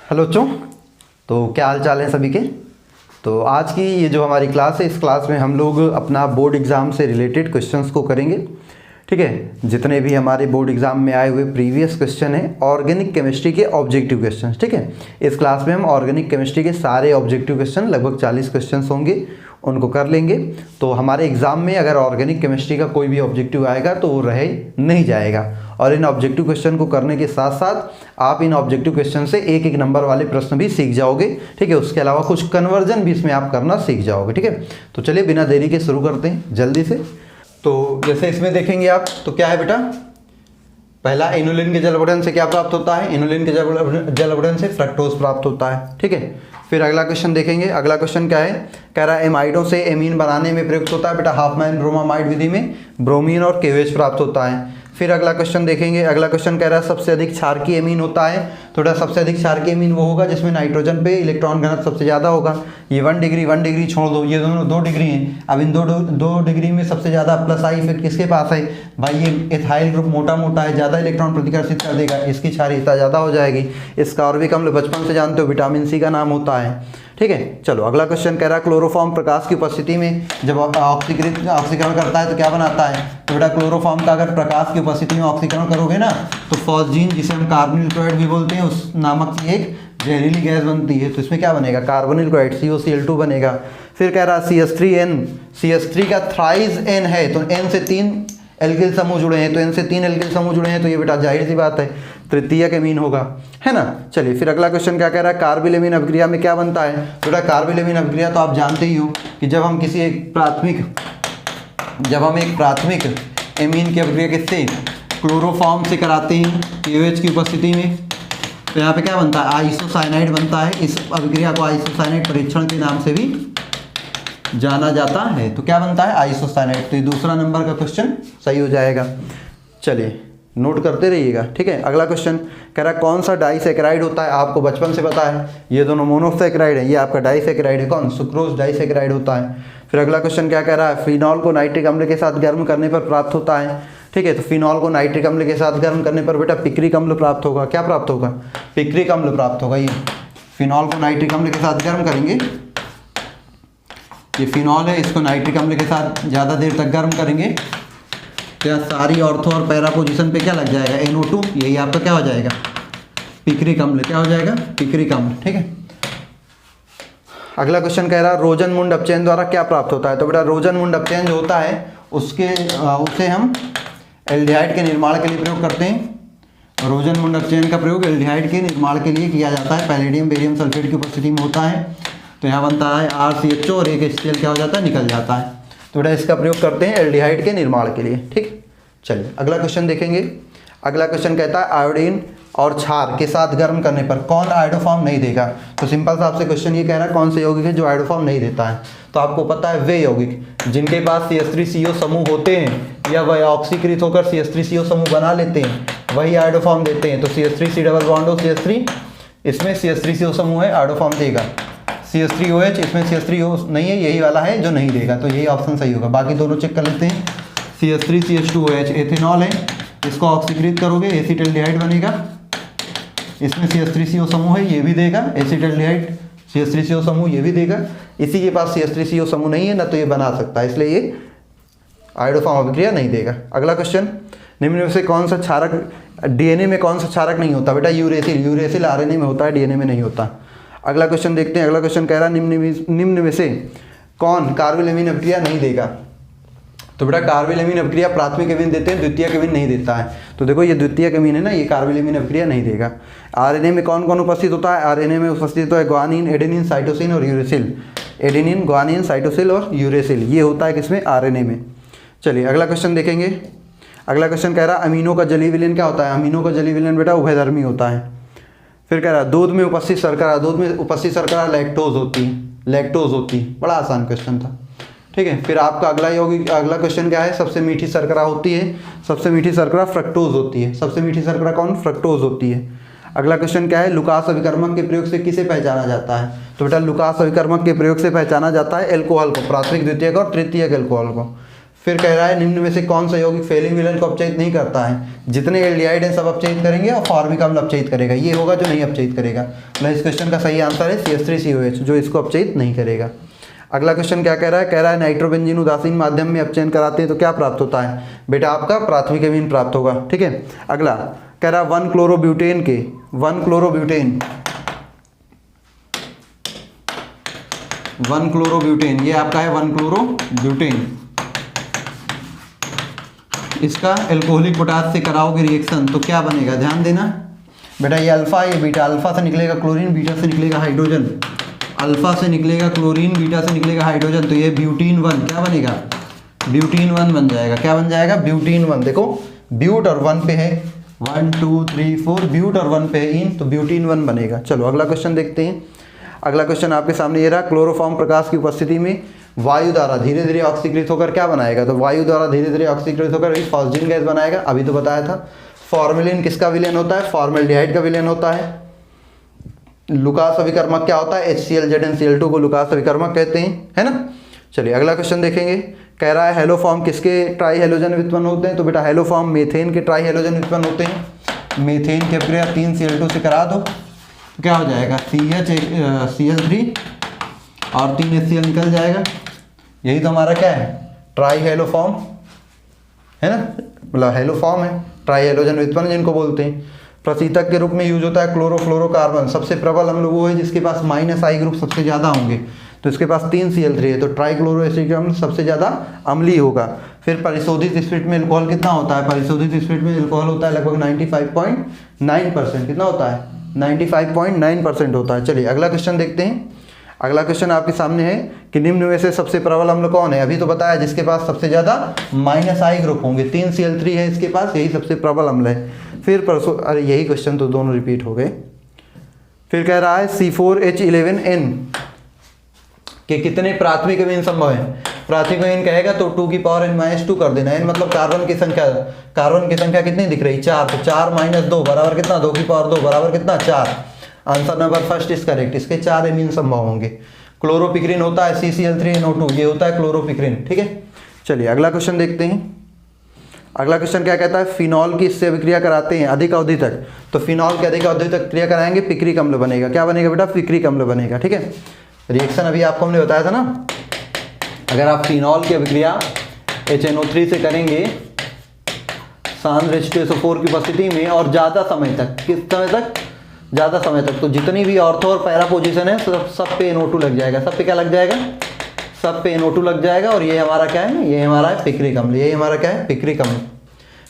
Hello बच्चों। तो क्या हाल चाल है सभी के। तो आज की ये जो हमारी क्लास है, इस क्लास में हम लोग अपना बोर्ड एग्ज़ाम से रिलेटेड क्वेश्चंस को करेंगे। ठीक है, जितने भी हमारे बोर्ड एग्ज़ाम में आए हुए प्रीवियस क्वेश्चन हैं, ऑर्गेनिक केमिस्ट्री के ऑब्जेक्टिव क्वेश्चन। ठीक है, इस क्लास में हम ऑर्गेनिक केमिस्ट्री के सारे ऑब्जेक्टिव क्वेश्चन, लगभग 40 क्वेश्चन होंगे, उनको कर लेंगे। तो हमारे एग्ज़ाम में अगर ऑर्गेनिक केमिस्ट्री का कोई भी ऑब्जेक्टिव आएगा तो वो रह नहीं जाएगा। और इन ऑब्जेक्टिव क्वेश्चन को करने के साथ साथ आप इन ऑब्जेक्टिव क्वेश्चन से एक एक नंबर वाले प्रश्न भी सीख जाओगे। ठीक है, उसके अलावा कुछ कन्वर्जन भी इसमें आप करना सीख जाओगे। ठीक है, तो चलिए बिना देरी के शुरू करते हैं जल्दी से। तो जैसे इसमें देखेंगे आप, तो क्या है बेटा, पहला इनुलिन के जल अपघटन से क्या प्राप्त होता है? इनुलिन के जल अपघटन से फ्रक्टोज प्राप्त होता है। ठीक है, फिर अगला क्वेश्चन देखेंगे। अगला क्वेश्चन क्या है, कह रहा है एमाइडों से एमीन बनाने में प्रयुक्त होता है बेटा हाफमैन ब्रोमामाइड विधि में ब्रोमीन और केवेज प्राप्त होता है। फिर अगला क्वेश्चन देखेंगे। अगला क्वेश्चन कह रहा है सबसे अधिक क्षारकीय एमीन होता है। थोड़ा सबसे अधिक क्षारकीय एमीन वो होगा जिसमें नाइट्रोजन पे इलेक्ट्रॉन घनत्व सबसे ज़्यादा होगा। ये 1 डिग्री छोड़ दो, ये दोनों 2 डिग्री हैं। अब इन दो डिग्री में सबसे ज़्यादा प्लस आई इफेक्ट किसके पास है भाई? ये एथाइल ग्रुप मोटा है, ज़्यादा इलेक्ट्रॉन प्रतिकर्षित कर देगा, इसकी क्षारीयता ज़्यादा हो जाएगी। इसका और भी कम बचपन से जानते हो, विटामिन सी का नाम होता है। ठीक है, चलो अगला क्वेश्चन कह रहा है क्लोरोफॉर्म प्रकाश की उपस्थिति में जब ऑक्सीकरण करता है तो क्या बनाता है? तो बेटा क्लोरोफॉर्म का अगर प्रकाश की उपस्थिति में ऑक्सीकरण करोगे ना तो फॉस्जीन, जिसे हम कार्बोनिल क्लोराइड भी बोलते हैं, उस नामक की एक जहरीली गैस बनती है। तो इसमें क्या बनेगा? कार्बोनिल क्लोराइड COCl2 बनेगा। फिर कह रहा CH3 का थ्राइस N है, तो N से 3 एल्किल समूह जुड़े हैं, तो N से 3 एल्किल समूह जुड़े हैं, तो ये बेटा जाहिर सी बात है तृतीयक एमीन होगा, है ना। चलिए फिर अगला क्वेश्चन क्या कह रहा है, कार्बिलेमीन अभिक्रिया में क्या बनता है? तो बेटा कार्बिलेमीन अभिक्रिया तो आप जानते ही हो कि जब हम एक प्राथमिक एमीन की अभिक्रिया किससे? क्लोरोफॉर्म से कराते हैं KOH की उपस्थिति में, तो यहाँ पे क्या बनता है? आइसोसाइनाइड बनता है। इस अभिक्रिया को आइसोसाइनाइड परीक्षण के नाम से भी जाना जाता है। तो क्या बनता है? आइसोसाइनाइड। तो ये दूसरा नंबर का क्वेश्चन सही हो जाएगा। चलिए नोट करते रहिएगा। ठीक है, अगला क्वेश्चन कह रहा है कौन सा डाइसैकेराइड होता है? आपको बचपन से पता है, ये दोनों मोनोसैकेराइड है, ये आपका डाइसैकेराइड है। कौन? सुक्रोज डाइसैकेराइड होता है। फिर अगला क्वेश्चन क्या कह रहा है, फिनॉल को नाइट्रिक अम्ल के साथ गर्म करने पर प्राप्त होता है। ठीक है, तो फिनॉल को नाइट्रिक अम्ल के साथ गर्म करने पर बेटा पिक्रिक अम्ल प्राप्त होगा। क्या प्राप्त होगा? पिक्रिक अम्ल प्राप्त होगा। ये फिनॉल को नाइट्रिक अम्ल के साथ गर्म करेंगे, ये फिनॉल है, इसको नाइट्रिक अम्ल के साथ ज़्यादा देर तक गर्म करेंगे तो यहाँ सारी ऑर्थो और पैरा पोजीशन पे क्या लग जाएगा? NO2। यही आपका क्या हो जाएगा? पिक्रिक अम्ल। क्या हो जाएगा? पिक्रिक अम्ल। ठीक है, अगला क्वेश्चन कह रहा है रोजनमुंड अपचयन द्वारा क्या प्राप्त होता है? तो बेटा रोजनमुंड अपचयन जो होता है उसे हम एल्डिहाइड के निर्माण के लिए प्रयोग करते हैं। रोजनमुंड अपचयन का प्रयोग एल्डिहाइड के निर्माण के लिए किया जाता है। पैलेडियम बेरियम सल्फेट की उपस्थिति में होता है। तो यहाँ बनता है RCHO और एक HCl क्या हो जाता है? निकल जाता है। तो बेटा इसका प्रयोग करते हैं एल्डिहाइड के निर्माण के लिए। ठीक, चलिए अगला क्वेश्चन देखेंगे। अगला क्वेश्चन कहता है आयोडीन और क्षार के साथ गर्म करने पर कौन आयोडोफॉर्म नहीं देगा? तो सिंपल सा आपसे क्वेश्चन ये कह रहा है कौन से यौगिक है जो आयोडोफॉर्म नहीं देता है? तो आपको पता है वे यौगिक जिनके पास CH3CO समूह होते हैं या वह ऑक्सीकृत होकर CH3CO समूह बना लेते हैं, वही आयोडोफॉर्म देते हैं। तो CH3C डबल बॉन्ड हो CH3, इसमें CH3CO समूह है, आयोडोफॉर्म देगा। CH3OH, इसमें CH3O नहीं है, यही वाला है जो नहीं देगा। तो यही ऑप्शन सही होगा। बाकी दोनों चेक कर लेते हैं। CH3CH2OH एथेनॉल है, इसको ऑक्सीकृत करोगे एसिटल्डिहाइड बनेगा। इसमें CH3CO समूह है, ये भी देगा। एसिटल्डिहाइड CH3CO समूह ये भी देगा। इसी के पास CH3CO समूह नहीं है ना, तो ये बना सकता है, इसलिए ये आयोडोफॉर्म अभिक्रिया नहीं देगा। अगला क्वेश्चन, निम्न में से कौन सा क्षारक DNA में कौन सा क्षारक नहीं होता? बेटा यूरेसिल RNA में होता है, DNA में नहीं होता। अगला क्वेश्चन देखते हैं। अगला क्वेश्चन कह रहा है निम्न में से कौन कार्बिलेमीन अभिक्रिया नहीं देगा? तो बेटा कार्बिलेमीन अभिक्रिया प्राथमिक एमीन देते हैं, द्वितीयक एमीन नहीं देता है। तो देखो ये द्वितीयक एमीन है ना, ये कार्बिलेमीन अभिक्रिया नहीं देगा। RNA में कौन कौन उपस्थित होता है? RNA में उपस्थित होता है ग्वानिन, एडेनिन, साइटोसिन और यूरेसिल। एडेनिन, ग्वानिन, साइटोसिल और यूरेसिल, ये होता है किसमें? RNA में। चलिए अगला क्वेश्चन देखेंगे। अगला क्वेश्चन कह रहा है अमीनो का जलीय विलयन क्या होता है? अमीनो का जलीय विलयन बेटा उभयधर्मी होता है। फिर कह रहा है दूध में उपस्थित शर्करा लैक्टोज होती है। बड़ा आसान क्वेश्चन था। ठीक है, फिर आपका अगला क्वेश्चन क्या है? सबसे मीठी शर्करा होती है, सबसे मीठी शर्करा फ्रक्टोज होती है। सबसे मीठी शर्करा कौन? फ्रक्टोज होती है। अगला क्वेश्चन क्या है? लुकास अभिकर्मक के प्रयोग से किसे पहचाना जाता है? तो बेटा लुकास अभिकर्मक के प्रयोग से पहचाना जाता है एल्कोहल को, प्राथमिक, द्वितीयक और तृतीयक एल्कोहल को। फिर कह रहा है निम्न में से कौन सा यौगिक फेलिंग विलयन को अपचयित नहीं करता है? जितने एल्डिहाइड हैं सब अपचयित करेंगे और फॉर्मिक अम्ल अपचयित करेगा, ये होगा जो नहीं अपचयित करेगा। मतलब इस क्वेश्चन का सही आंसर है CH3COH, जो इसको अपचयित नहीं करेगा। अगला क्वेश्चन क्या कह रहा है? कह रहा है नाइट्रोबेंजीन उदासीन माध्यम में अपचयन कराते हैं तो क्या प्राप्त होता है? बेटा आपका प्राथमिक अमीन प्राप्त होगा। ठीक है, अगला कह रहा है 1 क्लोरोब्यूटेन के 1 क्लोरोब्यूटेन, ये आपका है 1 क्लोरोब्यूटेन, इसका एल्कोहलिक पोटास से कराओगे रिएक्शन तो क्या बनेगा? ध्यान देना बेटा, ये अल्फा ये बीटा, अल्फा से निकलेगा क्लोरीन, बीटा से निकलेगा हाइड्रोजन, अल्फा से निकलेगा क्लोरीन, बीटा से निकलेगा हाइड्रोजन, तो ये ब्यूटीन 1 क्या बनेगा? ब्यूटीन 1 बन जाएगा। क्या बन जाएगा? ब्यूटीन 1। देखो ब्यूट और 1 पे है, 1 2 3 4 ब्यूट और 1 पे है इन, तो ब्यूटीन 1 बनेगा। चलो अगला क्वेश्चन देखते हैं। अगला क्वेश्चन आपके सामने ये रहा, क्लोरोफॉर्म प्रकाश की उपस्थिति में वायु द्वारा धीरे धीरे ऑक्सीकृत होकर क्या बनाएगा? तो वायु द्वारा धीरे धीरे ऑक्सीकृत होकर फॉस्जिन गैस बनाएगा, अभी तो बताया था। फॉर्मेलिन किसका विलयन होता है? फॉर्मेल्डिहाइड का विलयन होता है। लुकास अभिकर्मक क्या होता है? HCl को लुकास अभिकर्मक कहते हैं, है ना। चलिए अगला क्वेश्चन देखेंगे। कह रहा है हेलोफॉर्म किसके ट्राई हेलोजन उत्पन्न होते हैं? तो बेटा हेलोफॉर्म मेथेन के ट्राई हेलोजन उत्पन्न होते हैं। मेथेन की अभिक्रिया 3Cl2 से करा दो, क्या हो जाएगा? CH3 और 3 HCl निकल जाएगा। यही तो हमारा क्या है? ट्राई हेलोफॉर्म, है ना, मतलब हेलोफॉर्म है, ट्राई हेलोजन उत्पन्न जिनको बोलते हैं। प्रशीतक के रूप में यूज होता है क्लोरोफ्लोरोकार्बन, सबसे प्रबल अम्ल वो है जिसके पास -I ग्रुप सबसे ज़्यादा होंगे, तो इसके पास 3Cl3 है, तो ट्राइक्लोरोएसिटिक अम्ल सबसे ज़्यादा अम्लीय होगा। फिर परिशोधित स्पिरिट में अल्कोहल कितना होता है? परिशोधित स्पिरिट में अल्कोहल होता है लगभग 95.9%। कितना होता है? 95.9% होता है। चलिए अगला क्वेश्चन देखते हैं। अगला क्वेश्चन आपके सामने है कि निम्न में से सबसे प्रबल अम्ल कौन है? अभी तो बताया जिसके पास सबसे ज़्यादा -I ग्रुप होंगे, 3Cl3 है इसके पास, यही सबसे प्रबल अम्ल है। फिर अरे यही क्वेश्चन तो दोनों रिपीट हो गए। फिर कह रहा है C4H11N के कितने प्राथमिक अमीन संभव है? प्राथमिक अमीन कहेगा तो 2n-2 कर देना, n मतलब कार्बन की संख्या कितनी दिख रही? 4, तो 4 - 2 बराबर कितना? 2 बराबर कितना? 4। Answer number first is correct, इसके 4 अमीन संभव होंगे। क्लोरोपिक्रिन होता है CCl3NO2, ये होता है क्लोरोपिक्रिन। ठीक है, चलिए अगला क्वेश्चन देखते हैं। अगला क्वेश्चन क्या कहता है? फिनॉल की इससे अभिक्रिया कराते हैं अधिक अवधि तक, तो फिनॉल की अधिक अवधि तक क्रिया कराएंगे, पिक्रिक अम्ल बनेगा। क्या बनेगा बेटा? पिक्रिक अम्ल बनेगा। ठीक है, रिएक्शन अभी आपको हमने बताया था ना, अगर आप फिनॉल की अभिक्रिया HNO3 से करेंगे सांद्र H2SO4 की उपस्थिति में और ज़्यादा समय तक, किस समय तक? ज़्यादा समय तक, तो जितनी भी ऑर्थो और पैरा पोजीशन है सब पे NO2 लग जाएगा। सब पे क्या लग जाएगा? सब पे NO2 लग जाएगा, और ये हमारा क्या है? ये हमारा है पिक्रिक अम्ल। ये हमारा क्या है? पिक्रिक अम्ल।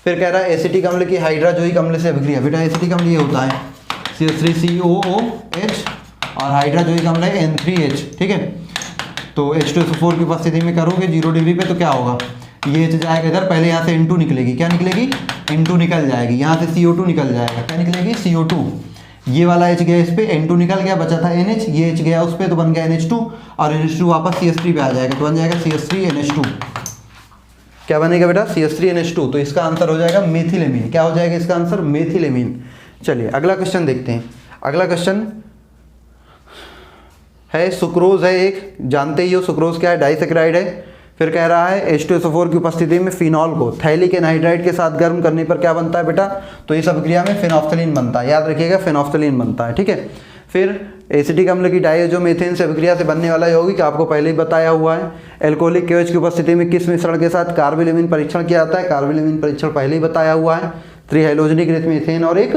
फिर कह रहा है एसिटिक अम्ल की हाइड्राजोइक अम्ल से अभिक्रिया। बेटा एसिटिक अम्ल ये होता है CH3COOH और हाइड्राजोइक अम्ल है N3H। ठीक है, तो H2SO4 की उपस्थिति में करोगे 0 डिग्री पे तो क्या होगा? ये H जाएगा इधर, पहले यहाँ से N2 निकलेगी। क्या निकलेगी? N2 निकल जाएगी। यहाँ से CO2 निकल जाएगा। क्या निकलेगी? CO2। ये वाला H गया इस पे, N2 निकल गया, बचा था NH, ये H गया उस पे तो बन गया NH2, और NH2 वापस CH3 पे आ जाएगा तो बन जाएगा CH3NH2। क्या बनेगा बेटा? CH3NH2। तो इसका आंसर हो जाएगा मेथिलेमीन। क्या हो जाएगा इसका आंसर? मेथिलेमीन। चलिए अगला क्वेश्चन देखते हैं। अगला क्वेश्चन है सुक्रोज है एक, जानते ही हो सुक्रोज क्या है? डाइसेक्राइड है। फिर कह रहा है H2SO4 की उपस्थिति में फिनॉल को थैलिक एनहाइड्राइड के साथ गर्म करने पर क्या बनता है बेटा? तो इस अभिक्रिया में फेनोफ्थलीन बनता है, याद रखिएगा फेनोफ्थलीन बनता है। ठीक है, फिर एसिटिक अम्ल की डाइज़ोमीथेन से अभिक्रिया से बनने वाला यौगिक आपको पहले ही बताया हुआ है। एल्कोहलिक KOH की उपस्थिति में किस मिश्रण के साथ कार्बिलेमिन परीक्षण किया जाता है? कार्बिलेमिन परीक्षण पहले ही बताया हुआ है, त्रिहाइलोजेनिक मीथेन और एक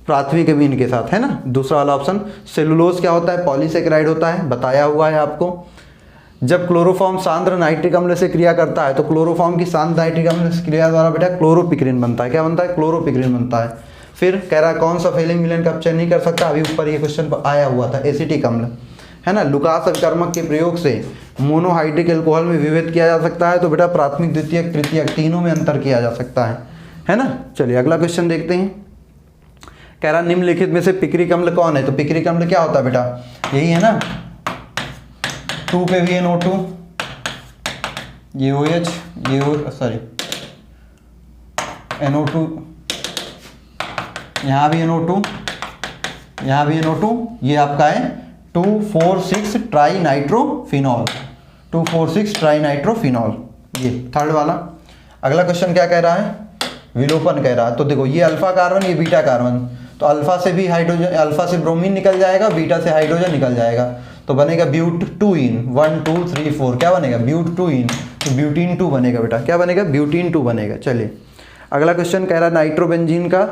प्राथमिक अमीन के साथ, है ना। दूसरा वाला ऑप्शन। सेलुलोज क्या होता है? पॉलीसेकेराइड होता है, बताया हुआ है आपको। जब क्लोरोफॉर्म सांद्र नाइट्रिक अम्ल से क्रिया करता है तो क्लोरोफॉर्म की सांद्र नाइट्रिक अम्ल से क्रिया द्वारा बेटा क्लोरोपिक्रिन बनता है। क्या बनता है? क्लोरोपिक्रिन बनता है। फिर कह रहा है कौन सा फेलिंग विलयन का अपचयन नहीं कर सकता? अभी ऊपर ये क्वेश्चन आया हुआ था, एसिटिक अम्ल, है ना। लुकास अभिकर्मक के प्रयोग से मोनोहाइड्रिक एल्कोहल में विभेद किया जा सकता है, तो बेटा प्राथमिक, द्वितीयक, तृतीयक तीनों में अंतर किया जा सकता है ना। चलिए अगला क्वेश्चन देखते हैं। कह रहा निम्नलिखित में से पिक्रिक अम्ल कौन है? तो पिक्रिक अम्ल क्या होता है बेटा? यही है ना, 2 पे भी NO2, ये OH, ये NO2, यहाँ भी NO2, यहाँ भी NO2, ये आपका है 2,4,6 ट्राई नाइट्रोफिनॉल, 2,4,6 ट्राई नाइट्रोफिनॉल, ये थर्ड वाला। अगला क्वेश्चन क्या कह रहा है, विलोपन कह रहा है। तो देखो ये अल्फा कार्बन, ये बीटा कार्बन, तो अल्फा से भी हाइड्रोजन, अल्फा से ब्रोमीन निकल जाएगा, बीटा से हाइड्रोजन निकल जाएगा, तो बनेगा ब्यूट-2-इन, 1 2 3 4, क्या बनेगा ब्यूट-2-इन, तो ब्यूटीन 2 बनेगा बेटा, क्या बनेगा ब्यूटीन 2 बनेगा। चलिए अगला क्वेश्चन कह रहा है नाइट्रोबेंजीन का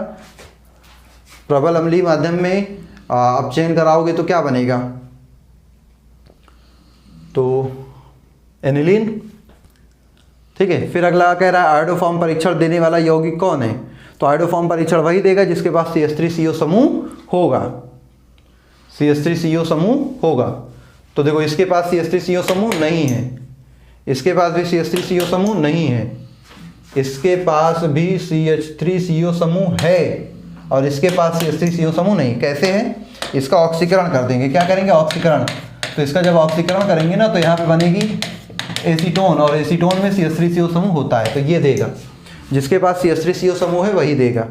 प्रबल अम्लीय माध्यम में अपचयन कराओगे तो क्या बनेगा, तो एनिलीन। ठीक है, फिर अगला कह रहा है आयोडोफॉर्म परीक्षण देने वाला यौगिक कौन है, तो आयोडोफॉर्म परीक्षण वही देगा जिसके पास CH3CO समूह होगा, CH3CO समूह होगा। तो देखो इसके पास CH3CO समूह नहीं है, इसके पास भी CH3CO समूह नहीं है, इसके पास भी CH3CO समूह है और इसके पास CH3CO समूह नहीं। कैसे है, इसका ऑक्सीकरण कर देंगे, क्या करेंगे ऑक्सीकरण, तो इसका जब ऑक्सीकरण करेंगे ना तो यहाँ पे बनेगी एसीटोन, और एसीटोन में CH3CO समूह होता है, तो ये देगा, जिसके पास CH3CO समूह है वही देगा।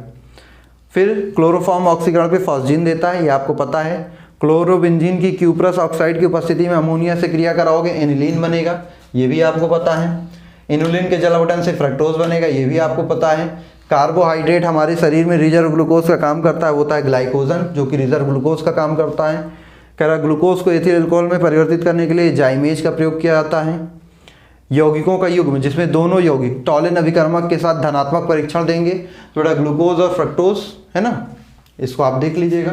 फिर क्लोरोफॉर्म ऑक्सीकरण पे फॉस्जीन देता है, ये आपको पता है। क्लोरोबेंजीन की क्यूप्रस ऑक्साइड की उपस्थिति में अमोनिया से क्रिया कराओगे एनिलीन बनेगा, ये भी आपको पता है। इनुलिन के जल आवटन से फ्रक्टोज बनेगा, ये भी आपको पता है। कार्बोहाइड्रेट हमारे शरीर में रिजर्व ग्लूकोज का काम करता है, वो होता है ग्लाइकोजन, जो कि रिजर्व ग्लूकोज का काम करता है। कह रहा ग्लूकोज को एथिल अल्कोहल में परिवर्तित करने के लिए जाइमेज का प्रयोग किया जाता है। यौगिकों का युग्म जिसमें दोनों यौगिक टॉलिन अभिकर्मक के साथ धनात्मक परीक्षण देंगे, थोड़ा ग्लूकोज और फ्रक्टोज है ना, इसको आप देख लीजिएगा।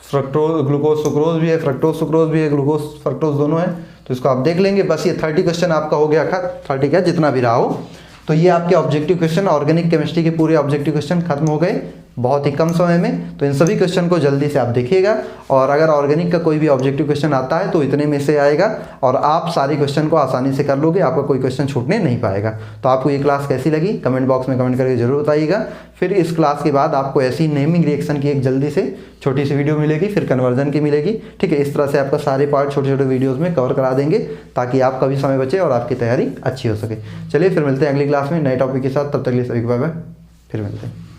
फ्रक्टोज ग्लूकोज सुक्रोज भी है, फ्रक्टोज सुक्रोज भी है, ग्लूकोज फ्रक्टोज दोनों है, तो इसको आप देख लेंगे। बस ये 30 क्वेश्चन आपका हो गया खत्म, 30 क्या जितना भी रहा हो। तो ये आपके ऑब्जेक्टिव क्वेश्चन, ऑर्गेनिक केमिस्ट्री के पूरे ऑब्जेक्टिव क्वेश्चन खत्म हो गए बहुत ही कम समय में। तो इन सभी क्वेश्चन को जल्दी से आप देखिएगा, और अगर ऑर्गेनिक का कोई भी ऑब्जेक्टिव क्वेश्चन आता है तो इतने में से आएगा और आप सारे क्वेश्चन को आसानी से कर लोगे, आपका कोई क्वेश्चन छूटने नहीं पाएगा। तो आपको ये क्लास कैसी लगी कमेंट बॉक्स में कमेंट करके जरूर बताइएगा। फिर इस क्लास के बाद आपको ऐसी नेमिंग रिएक्शन की एक जल्दी से छोटी सी वीडियो मिलेगी, फिर कन्वर्जन की मिलेगी। ठीक है, इस तरह से आपका सारे पार्ट छोटे छोटे वीडियोज़ में कवर करा देंगे ताकि आपका भी समय बचे और आपकी तैयारी अच्छी हो सके। चलिए फिर मिलते हैं अगली क्लास में नए टॉपिक के साथ, तब तक के लिए सभी को बाय बाय, फिर मिलते हैं।